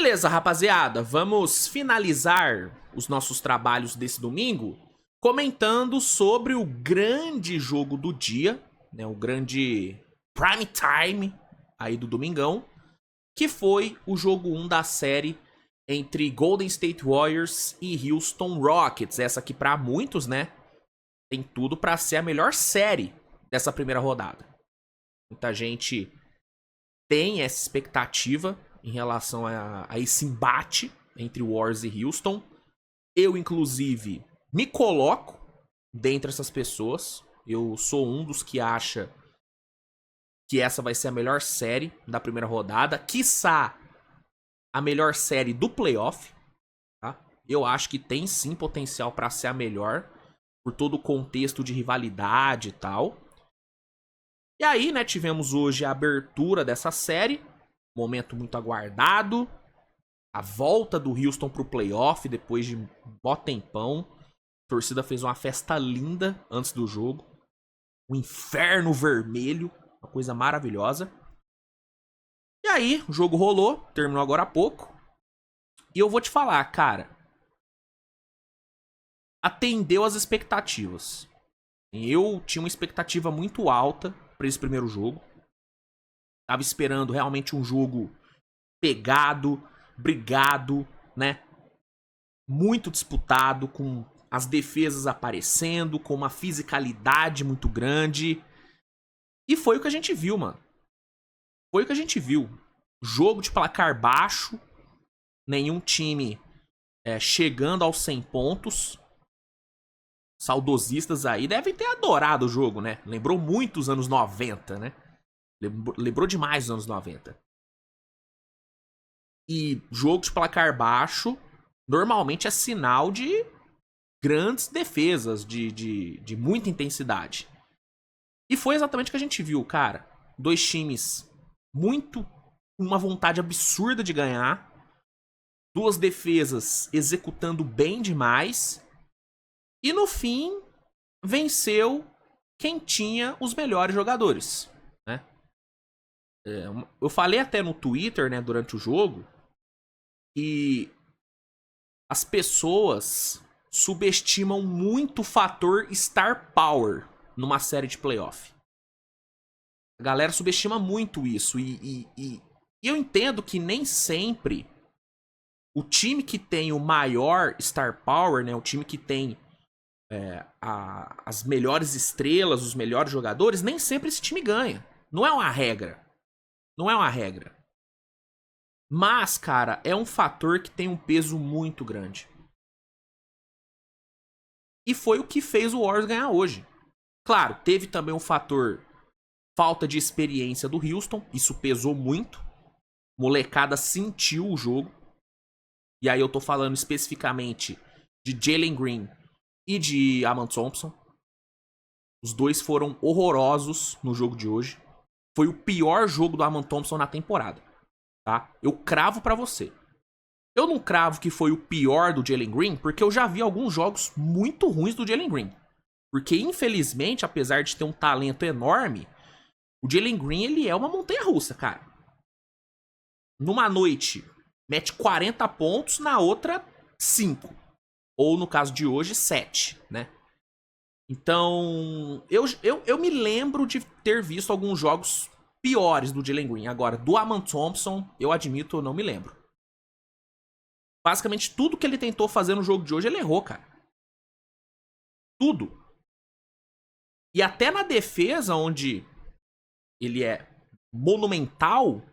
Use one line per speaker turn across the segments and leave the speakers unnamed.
Beleza, rapaziada, vamos finalizar os nossos trabalhos desse domingo comentando sobre o grande jogo do dia, né, o grande prime time aí do domingão, que foi o jogo 1 da série entre Golden State Warriors e Houston Rockets. Essa aqui pra muitos, né, tem tudo pra ser a melhor série dessa primeira rodada. Muita gente tem essa expectativa em relação a esse embate entre Warriors e Houston. Eu, inclusive, me coloco dentre essas pessoas. Eu sou um dos que acha que essa vai ser a melhor série da primeira rodada, quiçá a melhor série do playoff. Tá? Eu acho que tem sim potencial para ser a melhor, por todo o contexto de rivalidade e tal. E aí, né, tivemos hoje a abertura dessa série, momento muito aguardado, a volta do Houston pro playoff depois de mó tempão. A torcida fez uma festa linda antes do jogo, um inferno vermelho, uma coisa maravilhosa. E aí, o jogo rolou, terminou agora há pouco, e eu vou te falar, cara, atendeu às expectativas. Eu tinha uma expectativa muito alta para esse primeiro jogo. Tava esperando realmente um jogo pegado, brigado, né? Muito disputado, com as defesas aparecendo, com uma fisicalidade muito grande. E foi o que a gente viu, mano. Foi o que a gente viu. Jogo de placar baixo, nenhum time chegando aos 100 pontos. Saudosistas aí devem ter adorado o jogo, né? Lembrou muito os anos 90, né? Lembrou demais os anos 90. E jogo de placar baixo normalmente é sinal de grandes defesas, de muita intensidade. E foi exatamente o que a gente viu, cara. Dois times muito... uma vontade absurda de ganhar. Duas defesas executando bem demais. E no fim, venceu quem tinha os melhores jogadores, né? Eu falei até no Twitter, né, durante o jogo, que as pessoas subestimam muito o fator Star Power numa série de playoff. A galera subestima muito isso. E eu entendo que nem sempre o time que tem o maior Star Power, né, o time que tem as melhores estrelas, os melhores jogadores, nem sempre esse time ganha. Não é uma regra. Não é uma regra. Mas, cara, é um fator que tem um peso muito grande. E foi o que fez o Warriors ganhar hoje. Claro, teve também o fator falta de experiência do Houston. Isso pesou muito. Molecada sentiu o jogo. E aí eu tô falando especificamente de Jalen Green e de Amen Thompson. Os dois foram horrorosos no jogo de hoje. Foi o pior jogo do Amen Thompson na temporada. Tá? Eu cravo pra você. Eu não cravo que foi o pior do Jalen Green, porque eu já vi alguns jogos muito ruins do Jalen Green. Porque, infelizmente, apesar de ter um talento enorme, o Jalen Green, ele é uma montanha-russa, cara. Numa noite, mete 40 pontos, na outra, 5. Ou, no caso de hoje, 7, né? Então, eu me lembro de ter visto alguns jogos piores do Jalen Green. Agora, do Amen Thompson, eu admito, eu não me lembro. Basicamente, tudo que ele tentou fazer no jogo de hoje, ele errou, cara. Tudo. E até na defesa, onde ele é monumental,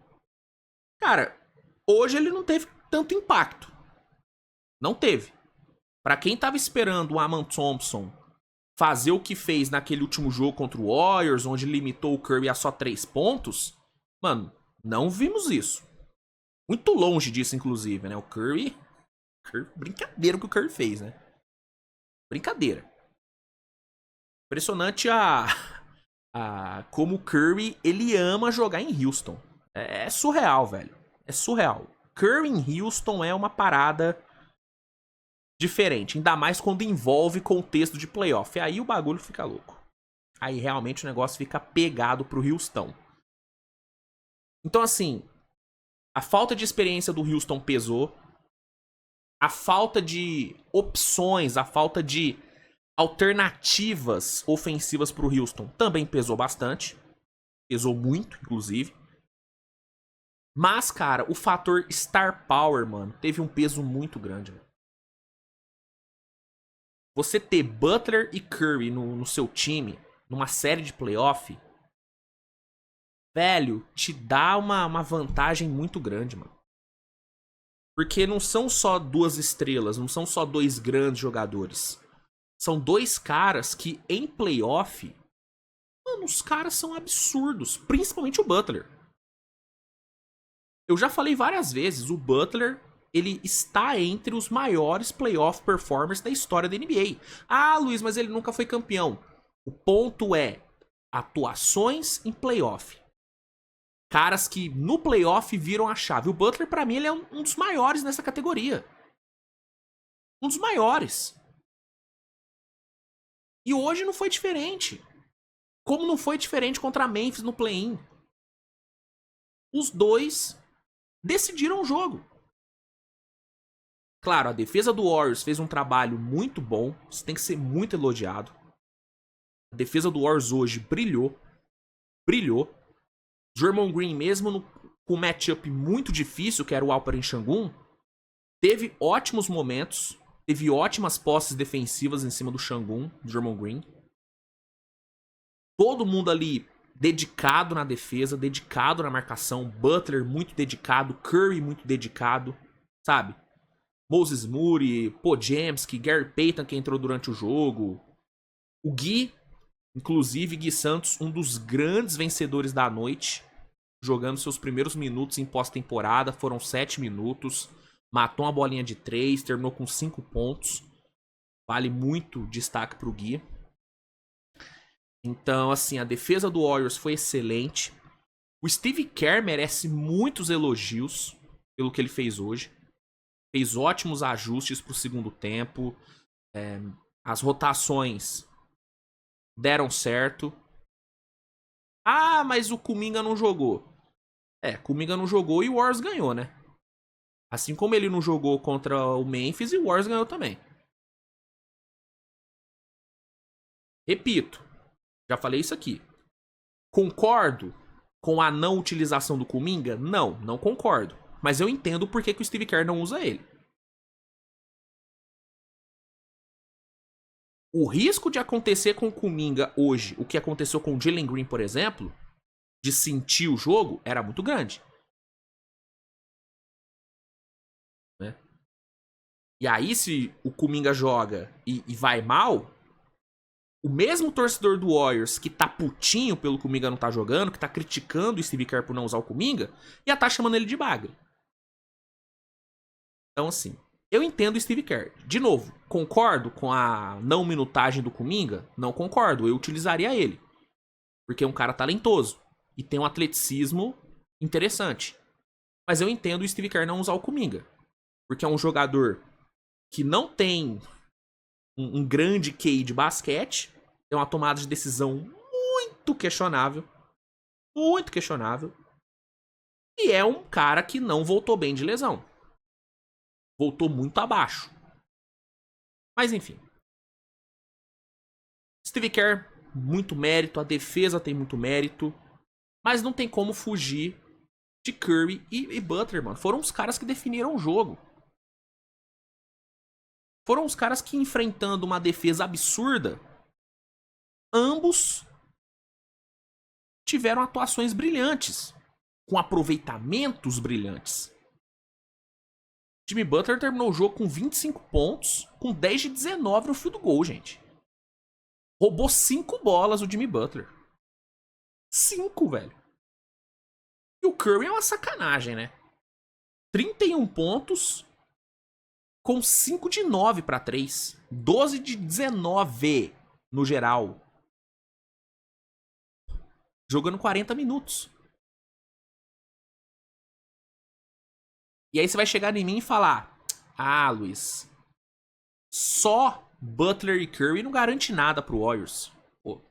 cara, hoje ele não teve tanto impacto. Não teve. Pra quem tava esperando o Amen Thompson fazer o que fez naquele último jogo contra o Warriors, onde limitou o Curry a só 3 pontos, mano, não vimos isso. Muito longe disso, inclusive, né? O Curry... Brincadeira o que o Curry fez, né? Brincadeira. Impressionante como o Curry, ele ama jogar em Houston. É surreal, velho. É surreal. Curry em Houston é uma parada diferente. Ainda mais quando envolve contexto de playoff. Aí o bagulho fica louco. Aí realmente o negócio fica pegado pro Houston. Então, assim, A falta de experiência do Houston pesou. A falta de opções, a falta de alternativas ofensivas pro Houston também pesou bastante. Pesou muito, inclusive. Mas, cara, o fator Star Power, mano, teve um peso muito grande, velho. Você ter Butler e Curry no seu time, numa série de playoff, velho, te dá uma vantagem muito grande, mano. Porque não são só duas estrelas, não são só dois grandes jogadores. São dois caras que, em playoff, mano, os caras são absurdos. Principalmente o Butler. Eu já falei várias vezes, o Butler, ele está entre os maiores playoff performers da história da NBA. Ah, Luiz, mas ele nunca foi campeão. O ponto é atuações em playoff. Caras que no playoff viram a chave. O Butler, pra mim, ele é um dos maiores nessa categoria. Um dos maiores. E hoje não foi diferente. Como não foi diferente contra a Memphis no play-in. Os dois decidiram o jogo. Claro, a defesa do Warriors fez um trabalho muito bom. Isso tem que ser muito elogiado. A defesa do Warriors hoje brilhou. Brilhou. Draymond Green, mesmo com um matchup muito difícil, que era o Alperen Sengun, teve ótimos momentos. Teve ótimas posses defensivas em cima do Sengun, Draymond Green. Todo mundo ali dedicado na defesa, dedicado na marcação. Butler muito dedicado, Curry muito dedicado, sabe? Moses Moody, Podziemski, Gary Payton que entrou durante o jogo. O Gui, inclusive Gui Santos, um dos grandes vencedores da noite, jogando seus primeiros minutos em pós-temporada, foram 7 minutos. Matou uma bolinha de 3, terminou com 5 pontos. Vale muito destaque pro Gui. Então, assim, a defesa do Warriors foi excelente. O Steve Kerr merece muitos elogios pelo que ele fez hoje. Fez ótimos ajustes pro segundo tempo. As rotações deram certo. Ah, mas o Kuminga não jogou. Kuminga não jogou e o Warriors ganhou, né? Assim como ele não jogou contra o Memphis e o Warriors ganhou também. Repito, já falei isso aqui. Concordo com a não utilização do Kuminga? Não, não concordo. Mas eu entendo por que o Steve Kerr não usa ele. O risco de acontecer com o Kuminga hoje, o que aconteceu com o Jalen Green, por exemplo, de sentir o jogo, era muito grande. Né? E aí, se o Kuminga joga e vai mal, o mesmo torcedor do Warriors que tá putinho pelo Kuminga não tá jogando, que tá criticando o Steve Kerr por não usar o Kuminga, ia tá chamando ele de bagre. Então, assim, eu entendo o Steve Kerr. De novo, concordo com a não minutagem do Kuminga? Não concordo, eu utilizaria ele. Porque é um cara talentoso e tem um atleticismo interessante. Mas eu entendo o Steve Kerr não usar o Kuminga. Porque é um jogador que não tem um grande QI de basquete, tem uma tomada de decisão muito questionável. Muito questionável. E é um cara que não voltou bem de lesão. Voltou muito abaixo. Mas enfim. Steve Kerr, muito mérito. A defesa tem muito mérito. Mas não tem como fugir de Curry e Butler, mano. Foram os caras que definiram o jogo. Foram os caras que, enfrentando uma defesa absurda, ambos tiveram atuações brilhantes, com aproveitamentos brilhantes. Jimmy Butler terminou o jogo com 25 pontos, com 10 de 19 no field goal, gente. Roubou 5 bolas o Jimmy Butler. 5, velho. E o Curry é uma sacanagem, né? 31 pontos, com 5 de 9 para 3. 12 de 19 no geral. Jogando 40 minutos. E aí você vai chegar em mim e falar: ah, Luiz, só Butler e Curry não garante nada pro Warriors. Pô,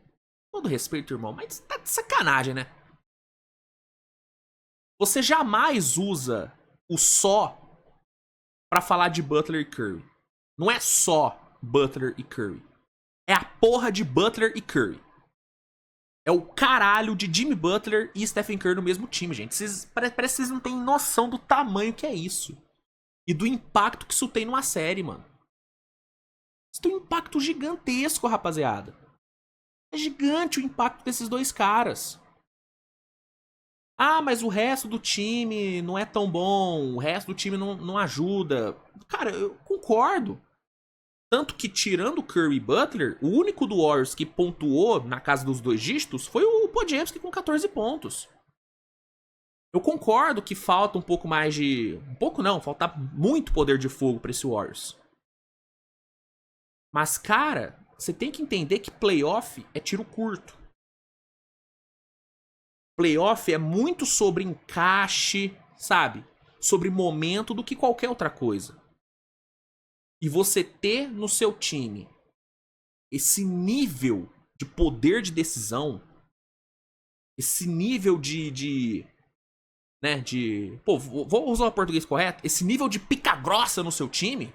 todo respeito, irmão, mas tá de sacanagem, né? Você jamais usa o só pra falar de Butler e Curry. Não é só Butler e Curry. É a porra de Butler e Curry. É o caralho de Jimmy Butler e Stephen Curry no mesmo time, gente. Parece que vocês não têm noção do tamanho que é isso. E do impacto que isso tem numa série, mano. Isso tem um impacto gigantesco, rapaziada. É gigante o impacto desses dois caras. Ah, mas o resto do time não é tão bom. O resto do time não ajuda. Cara, eu concordo. Tanto que, tirando o Curry e Butler, o único do Warriors que pontuou na casa dos 2 dígitos foi o Podziemski com 14 pontos. Eu concordo que falta um pouco mais de... Um pouco não, falta muito poder de fogo pra esse Warriors. Mas, cara, você tem que entender que playoff é tiro curto. Playoff é muito sobre encaixe, sabe? Sobre momento do que qualquer outra coisa. E você ter no seu time esse nível de poder de decisão, esse nível né, pô, vou usar o português correto, esse nível de pica grossa no seu time,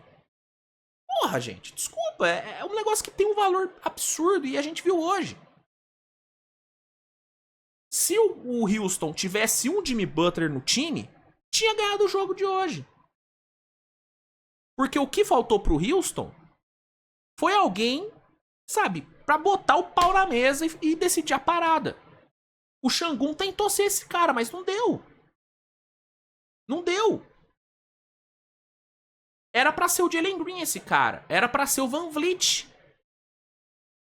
porra, gente, desculpa, é um negócio que tem um valor absurdo e a gente viu hoje. Se o Houston tivesse um Jimmy Butler no time, tinha ganhado o jogo de hoje. Porque o que faltou pro Houston foi alguém, sabe, pra botar o pau na mesa e decidir a parada. O Şangun tentou ser esse cara, mas não deu. Não deu. Era pra ser o Jalen Green esse cara. Era pra ser o Van Vliet.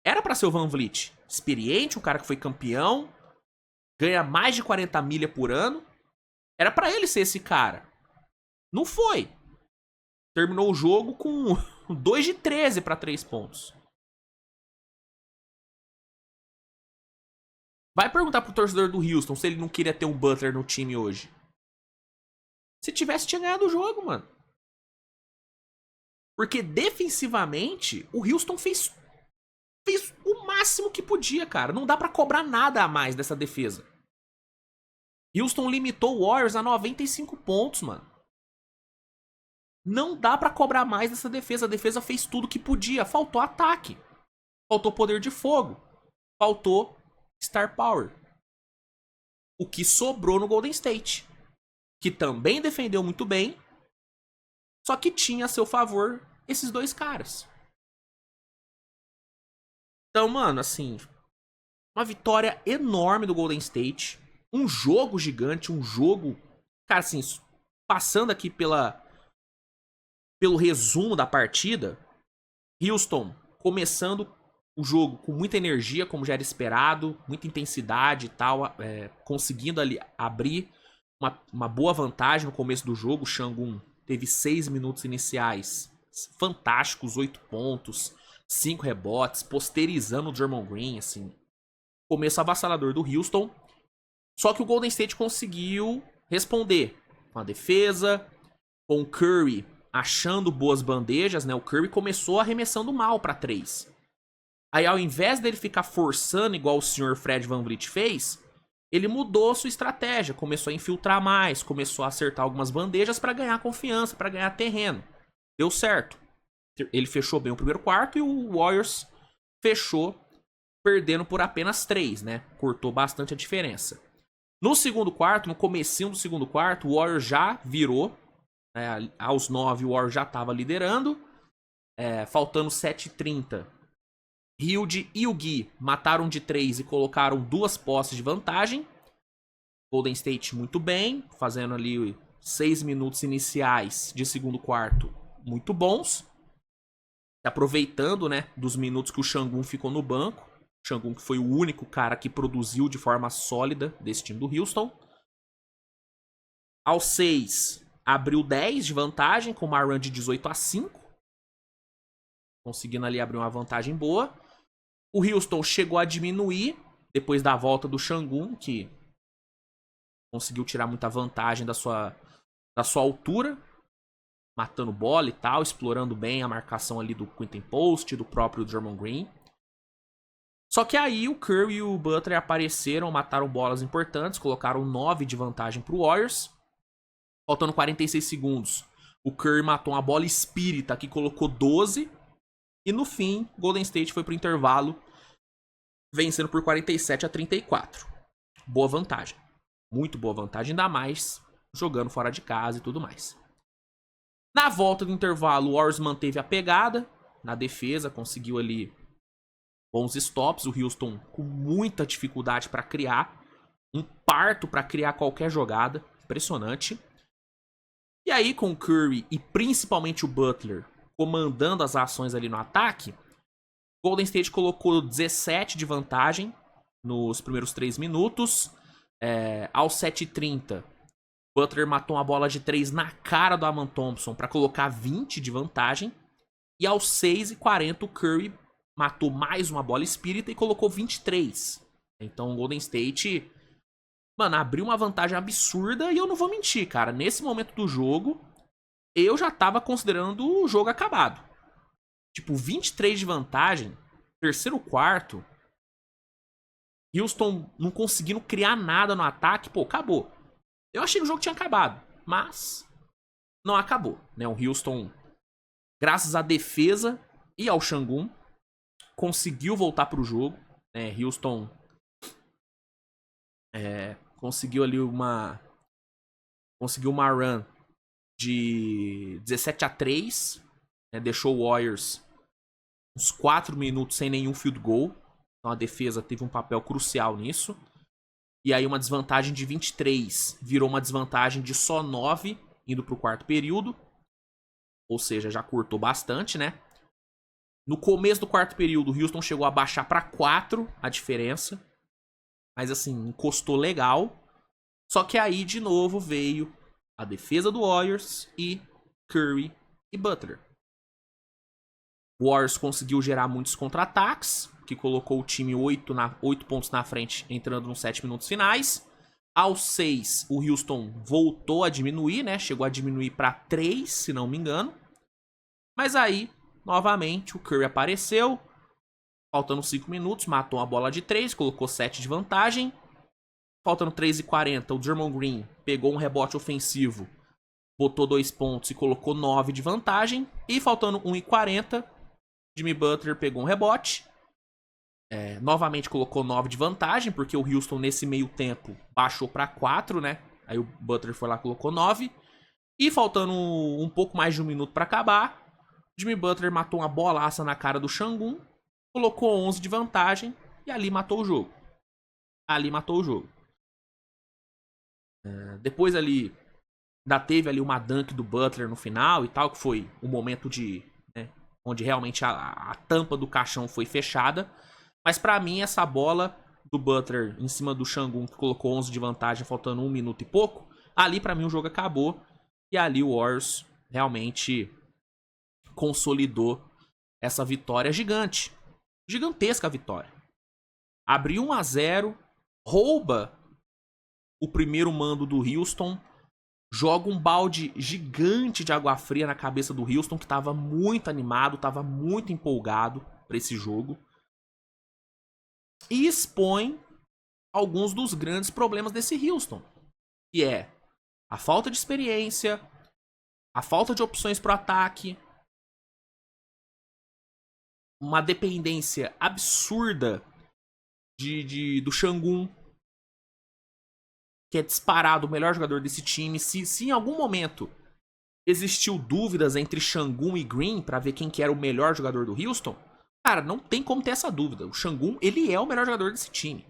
Era pra ser o Van Vliet. Experiente, um cara que foi campeão. Ganha mais de 40 milha por ano. Era pra ele ser esse cara. Não foi. Terminou o jogo com 2 de 13 pra 3 pontos. Vai perguntar pro torcedor do Houston se ele não queria ter um Butler no time hoje. Se tivesse, tinha ganhado o jogo, mano. Porque defensivamente, o Houston fez o máximo que podia, cara. Não dá pra cobrar nada a mais dessa defesa. Houston limitou o Warriors a 95 pontos, mano. Não dá pra cobrar mais dessa defesa. A defesa fez tudo que podia. Faltou ataque. Faltou poder de fogo. Faltou star power. O que sobrou no Golden State. Que também defendeu muito bem. Só que tinha a seu favor esses dois caras. Então, mano, assim... Uma vitória enorme do Golden State. Um jogo gigante, um jogo... Cara, assim, passando aqui pelo resumo da partida, Houston começando o jogo com muita energia, como já era esperado, muita intensidade e tal, conseguindo ali abrir uma boa vantagem no começo do jogo. O Şangun teve 6 minutos iniciais fantásticos, 8 pontos, 5 rebotes, posterizando o Draymond Green, assim. Começo avassalador do Houston. Só que o Golden State conseguiu responder com a defesa, com o Curry achando boas bandejas, né? O Curry começou arremessando mal pra 3. Aí, ao invés dele ficar forçando igual o senhor Fred VanVleet fez, ele mudou sua estratégia, começou a infiltrar mais, começou a acertar algumas bandejas pra ganhar confiança, pra ganhar terreno. Deu certo. Ele fechou bem o primeiro quarto e o Warriors fechou perdendo por apenas 3, né? Cortou bastante a diferença. No segundo quarto, no comecinho do segundo quarto, o Warriors já virou. Aos 9, o Warriors já estava liderando. Faltando 7h30. Hield e o Gui mataram de 3 e colocaram 2 posses de vantagem. Golden State muito bem, fazendo ali 6 minutos iniciais de segundo quarto muito bons. Aproveitando, né, dos minutos que o Şangun ficou no banco. O Şangun que foi o único cara que produziu de forma sólida desse time do Houston. Aos 6, abriu 10 de vantagem, com uma run de 18-5. Conseguindo ali abrir uma vantagem boa. O Houston chegou a diminuir depois da volta do Şangun, que conseguiu tirar muita vantagem da sua altura, matando bola e tal, explorando bem a marcação ali do Quentin Post, do próprio Draymond Green. Só que aí o Curry e o Butler apareceram, mataram bolas importantes, colocaram 9 de vantagem pro Warriors. Faltando 46 segundos, o Curry matou uma bola espírita que colocou 12. E no fim, Golden State foi pro intervalo, vencendo por 47-34. Boa vantagem. Muito boa vantagem, ainda mais jogando fora de casa e tudo mais. Na volta do intervalo, o Warriors manteve a pegada na defesa, conseguiu ali bons stops. O Houston com muita dificuldade para criar. Um parto para criar qualquer jogada. Impressionante. E aí, com o Curry e principalmente o Butler comandando as ações ali no ataque, Golden State colocou 17 de vantagem nos primeiros 3 minutos. Aos 7h30, Butler matou uma bola de 3 na cara do Aman Thompson para colocar 20 de vantagem. E aos 6h40, o Curry matou mais uma bola espírita e colocou 23. Então o Golden State, mano, abriu uma vantagem absurda. E eu não vou mentir, cara. Nesse momento do jogo, eu já tava considerando o jogo acabado. Tipo, 23 de vantagem, terceiro quarto, Houston não conseguindo criar nada no ataque, pô, acabou. Eu achei que o jogo tinha acabado, mas não acabou, né? O Houston, graças à defesa e ao Sengun, conseguiu voltar pro jogo, né? Houston conseguiu ali uma run de 17-3, né? Deixou o Warriors uns 4 minutos sem nenhum field goal. Então a defesa teve um papel crucial nisso. E aí uma desvantagem de 23 virou uma desvantagem de só 9 indo pro quarto período. Ou seja, já cortou bastante, né? No começo do quarto período, o Houston chegou a baixar para 4 a diferença. Mas assim, encostou legal. Só que aí, de novo, veio a defesa do Warriors e Curry e Butler. O Warriors conseguiu gerar muitos contra-ataques, que colocou o time 8 pontos na frente, entrando nos 7 minutos finais. Aos 6, o Houston voltou a diminuir, né? Chegou a diminuir para 3, se não me engano. Mas aí, novamente, o Curry apareceu. Faltando 5 minutos, matou uma bola de 3, colocou 7 de vantagem. Faltando 3h40, o Draymond Green pegou um rebote ofensivo, botou 2 pontos e colocou 9 de vantagem. E faltando 1h40, Jimmy Butler pegou um rebote. Novamente colocou 9 de vantagem, porque o Houston nesse meio tempo baixou para 4, né? Aí o Butler foi lá e colocou 9. E faltando um pouco mais de 1 minuto para acabar, Jimmy Butler matou uma bolaça na cara do Sengun, colocou 11 de vantagem e ali matou o jogo. Depois ali, ainda teve ali uma dunk do Butler no final e tal, que foi um momento de, né, onde realmente a tampa do caixão foi fechada. Mas pra mim, essa bola do Butler em cima do Sengun, que colocou 11 de vantagem, faltando 1 minuto e pouco, ali pra mim o jogo acabou. E ali o Warriors realmente consolidou essa vitória gigante. Gigantesca vitória. Abriu 1-0, rouba o primeiro mando do Houston, joga um balde gigante de água fria na cabeça do Houston, que tava muito animado, tava muito empolgado pra esse jogo. E expõe alguns dos grandes problemas desse Houston, que é a falta de experiência, a falta de opções pro ataque, uma dependência absurda do Sengun, que é disparado o melhor jogador desse time. Se em algum momento existiu dúvidas entre Sengun e Green pra ver quem que era o melhor jogador do Houston, cara, não tem como ter essa dúvida. O Sengun, ele é o melhor jogador desse time.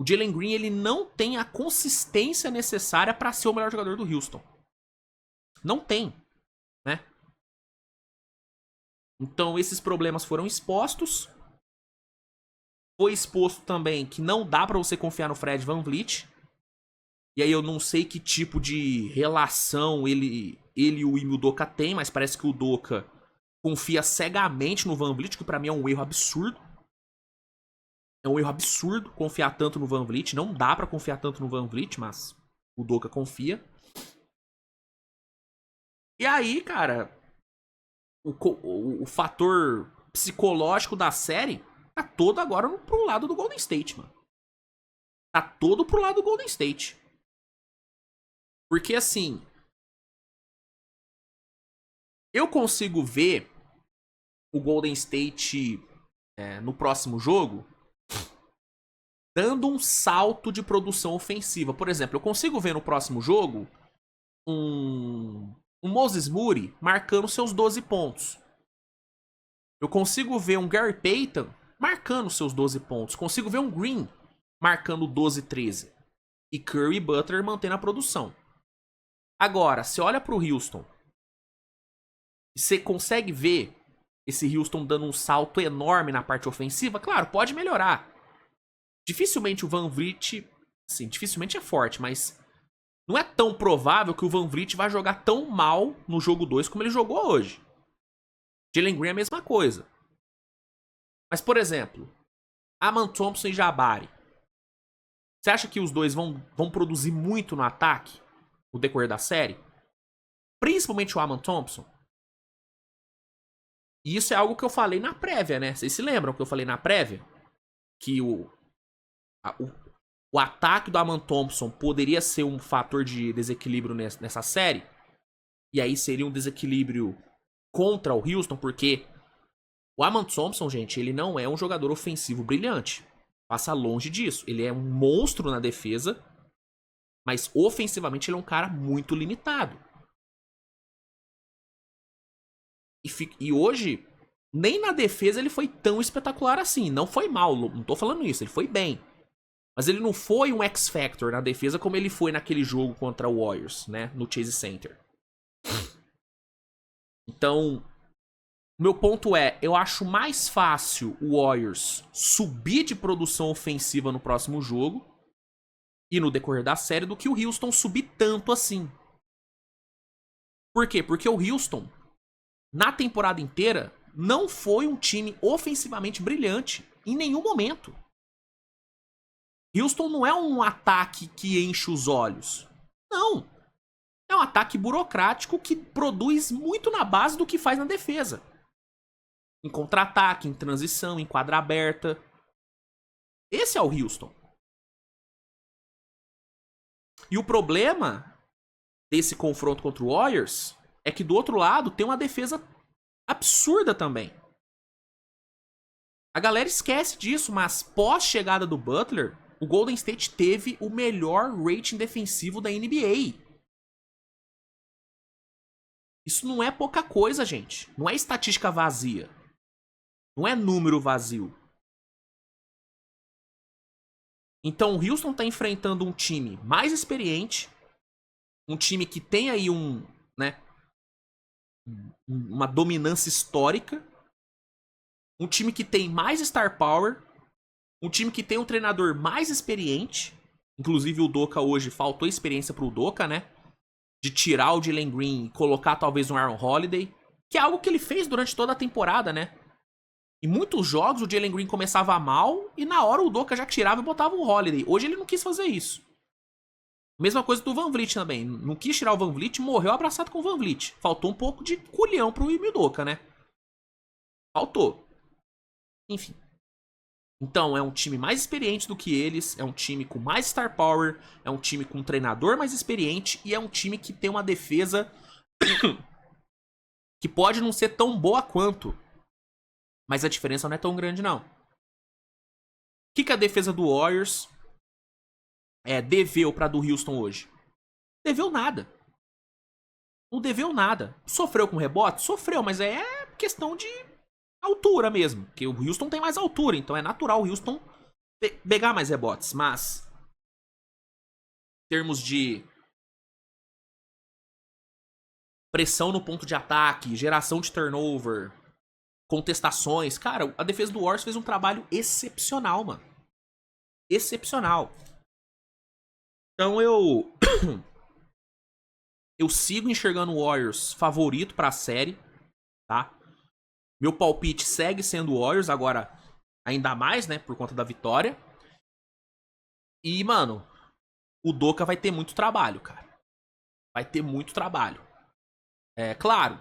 O Jalen Green, ele não tem a consistência necessária pra ser o melhor jogador do Houston. Não tem, né? Então esses problemas foram expostos. Foi exposto também que não dá pra você confiar no Fred VanVleet. E aí eu não sei que tipo de relação ele e o Ime Udoka tem, mas parece que o Udoka confia cegamente no VanVleet, que pra mim é um erro absurdo. É um erro absurdo confiar tanto no VanVleet. Não dá pra confiar tanto no VanVleet, mas o Udoka confia. E aí, cara, o fator psicológico da série tá todo agora pro lado do Golden State, mano. Tá todo pro lado do Golden State. Porque, assim, eu consigo ver o Golden State no próximo jogo dando um salto de produção ofensiva. Por exemplo, eu consigo ver no próximo jogo um Moses Moody marcando seus 12 pontos. Eu consigo ver um Gary Payton marcando seus 12 pontos. Consigo ver um Green marcando 12, 13. E Curry e Butler mantendo a produção. Agora, você olha pro Houston e você consegue ver esse Houston dando um salto enorme na parte ofensiva? Claro, pode melhorar. Dificilmente o Van Vliet... Sim, dificilmente é forte, mas não é tão provável que o Van Vliet vai jogar tão mal no jogo 2 como ele jogou hoje. Jalen Green é a mesma coisa. Mas, por exemplo, Aman Thompson e Jabari. Você acha que os dois vão produzir muito no ataque no decorrer da série? Principalmente o Aman Thompson. E isso é algo que eu falei na prévia, né? Vocês se lembram que eu falei na prévia? Que o ataque do Aman Thompson poderia ser um fator de desequilíbrio nessa série. E aí seria um desequilíbrio contra o Houston, porque o Aman Thompson, gente, ele não é um jogador ofensivo brilhante. Passa longe disso. Ele é um monstro na defesa, mas ofensivamente ele é um cara muito limitado. E hoje, nem na defesa ele foi tão espetacular assim. Não foi mal, não tô falando isso, ele foi bem. Mas ele não foi um X-Factor na defesa como ele foi naquele jogo contra o Warriors, né? No Chase Center. Então, meu ponto é, eu acho mais fácil o Warriors subir de produção ofensiva no próximo jogo e no decorrer da série do que o Houston subir tanto assim. Por quê? Porque o Houston, na temporada inteira, não foi um time ofensivamente brilhante em nenhum momento. Houston não é um ataque que enche os olhos. Não. É um ataque burocrático que produz muito na base do que faz na defesa. Em contra-ataque, em transição, em quadra aberta. Esse é o Houston. E o problema desse confronto contra o Warriors é que do outro lado tem uma defesa absurda também. A galera esquece disso, mas pós chegada do Butler, o Golden State teve o melhor rating defensivo da NBA. Isso não é pouca coisa, gente. Não é estatística vazia. Não é número vazio. Então o Houston tá enfrentando um time mais experiente, um time que tem aí uma dominância histórica, um time que tem mais star power, um time que tem um treinador mais experiente. Inclusive o Doka hoje faltou experiência pro Doka, né? De tirar o Jalen Green e colocar talvez um Aaron Holiday, que é algo que ele fez durante toda a temporada, né? Em muitos jogos o Jalen Green começava mal e na hora o Doka já tirava e botava o Holiday. Hoje ele não quis fazer isso. Mesma coisa do Van Vliet também. Não quis tirar o Van Vliet, morreu abraçado com o Van Vliet. Faltou um pouco de culhão pro Doka, né? Faltou. Enfim. Então, é um time mais experiente do que eles, é um time com mais star power, é um time com um treinador mais experiente e é um time que tem uma defesa que pode não ser tão boa quanto, mas a diferença não é tão grande, não. O que a defesa do Warriors deveu pra do Houston hoje? Deveu nada. Não deveu nada. Sofreu com rebote? Sofreu, mas é questão de altura mesmo. Porque o Houston tem mais altura, então é natural o Houston pegar mais rebotes. Mas, em termos de pressão no ponto de ataque, geração de turnover, contestações, cara, a defesa do Warriors fez um trabalho excepcional, mano. Excepcional. Então eu sigo enxergando o Warriors favorito pra série, tá? Meu palpite segue sendo o Warriors, agora ainda mais, né, por conta da vitória. E, mano, o Doka vai ter muito trabalho, cara. Vai ter muito trabalho. É claro,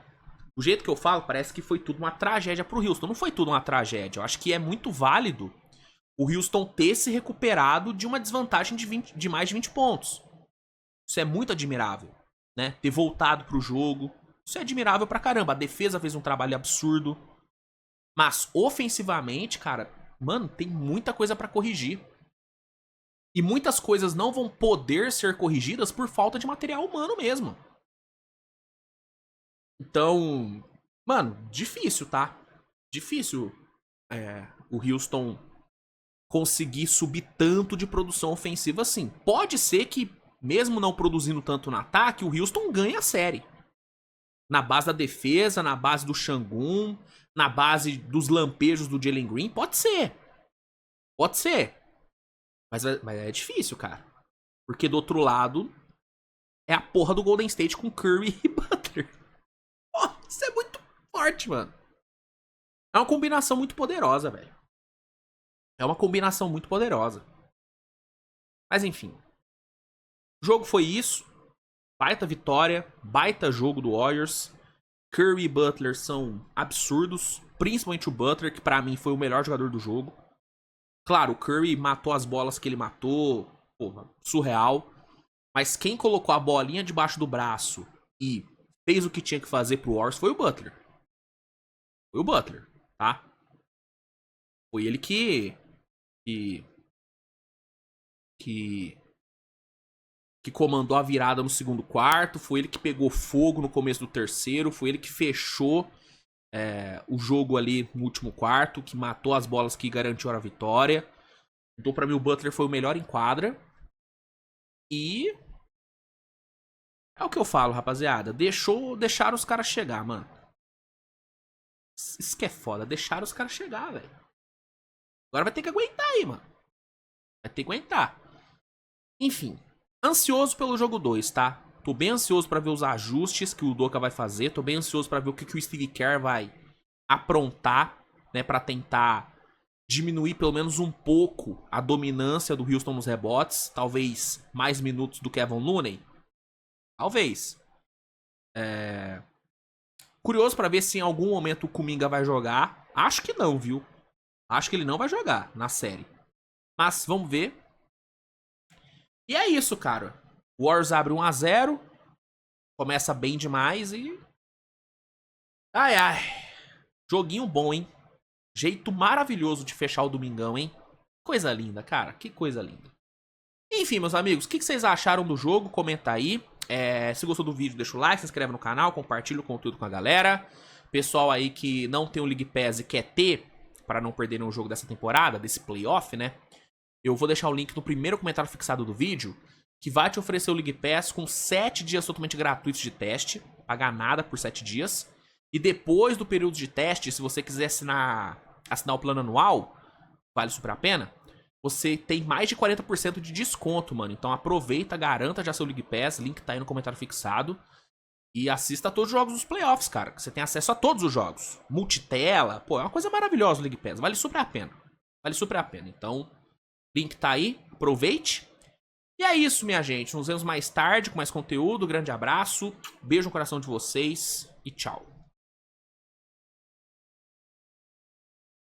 O jeito que eu falo parece que foi tudo uma tragédia pro Houston. Não foi tudo uma tragédia. Eu acho que é muito válido o Houston ter se recuperado de uma desvantagem de mais de 20 pontos. Isso é muito admirável, né? Ter voltado pro jogo. Isso é admirável pra caramba. A defesa fez um trabalho absurdo. Mas, ofensivamente, cara, mano, tem muita coisa pra corrigir. E muitas coisas não vão poder ser corrigidas por falta de material humano mesmo. Então, mano, difícil, tá? Difícil o Houston conseguir subir tanto de produção ofensiva assim. Pode ser que, mesmo não produzindo tanto no ataque, o Houston ganhe a série. Na base da defesa, na base do Şangun, na base dos lampejos do Jalen Green, pode ser. Pode ser. Mas é difícil, cara. Porque do outro lado, é a porra do Golden State com Curry e Butler. Oh, isso é muito forte, mano. É uma combinação muito poderosa, velho. É uma combinação muito poderosa. Mas enfim. O jogo foi isso. Baita vitória. Baita jogo do Warriors. Curry e Butler são absurdos. Principalmente o Butler, que pra mim foi o melhor jogador do jogo. Claro, o Curry matou as bolas que ele matou. Porra, surreal. Mas quem colocou a bolinha debaixo do braço e fez o que tinha que fazer pro Warriors foi o Butler. Foi o Butler, tá? Foi ele que comandou a virada no segundo quarto. Foi ele que pegou fogo no começo do terceiro. Foi ele que fechou o jogo ali no último quarto, que matou as bolas que garantiram a vitória. Então, pra mim, o Butler foi o melhor em quadra. E é o que eu falo, rapaziada. Deixaram os caras chegar, mano. Isso que é foda. Deixaram os caras chegar, velho. Agora vai ter que aguentar aí, mano. Vai ter que aguentar. Enfim. Ansioso pelo jogo 2, tá? Tô bem ansioso pra ver os ajustes que o Udoka vai fazer. Tô bem ansioso pra ver o que o Steve Kerr vai aprontar, né? Pra tentar diminuir pelo menos um pouco a dominância do Houston nos rebotes. Talvez mais minutos do Kevin Looney. Talvez. Curioso pra ver se em algum momento o Kuminga vai jogar. Acho que não, viu? Acho que ele não vai jogar na série. Mas vamos ver. E é isso, cara. O Warriors abre 1-0. Começa bem demais e... Ai, ai. Joguinho bom, hein? Jeito maravilhoso de fechar o domingão, hein? Coisa linda, cara. Que coisa linda. Enfim, meus amigos, o que vocês acharam do jogo? Comenta aí. Se gostou do vídeo, deixa o like, se inscreve no canal, compartilha o conteúdo com a galera. Pessoal aí que não tem o League Pass e quer ter, para não perder nenhum jogo dessa temporada, desse playoff, né? Eu vou deixar o link no primeiro comentário fixado do vídeo, que vai te oferecer o League Pass com 7 dias totalmente gratuitos de teste, pagar nada por 7 dias. E depois do período de teste, se você quiser assinar o plano anual, vale super a pena, você tem mais de 40% de desconto, mano. Então aproveita, garanta já seu League Pass, link tá aí no comentário fixado. E assista a todos os jogos dos playoffs, cara, que você tem acesso a todos os jogos. Multitela, pô, é uma coisa maravilhosa o League Pass, vale super a pena. Vale super a pena, então... Link tá aí, aproveite. E é isso, minha gente. Nos vemos mais tarde com mais conteúdo. Grande abraço, beijo no coração de vocês e tchau.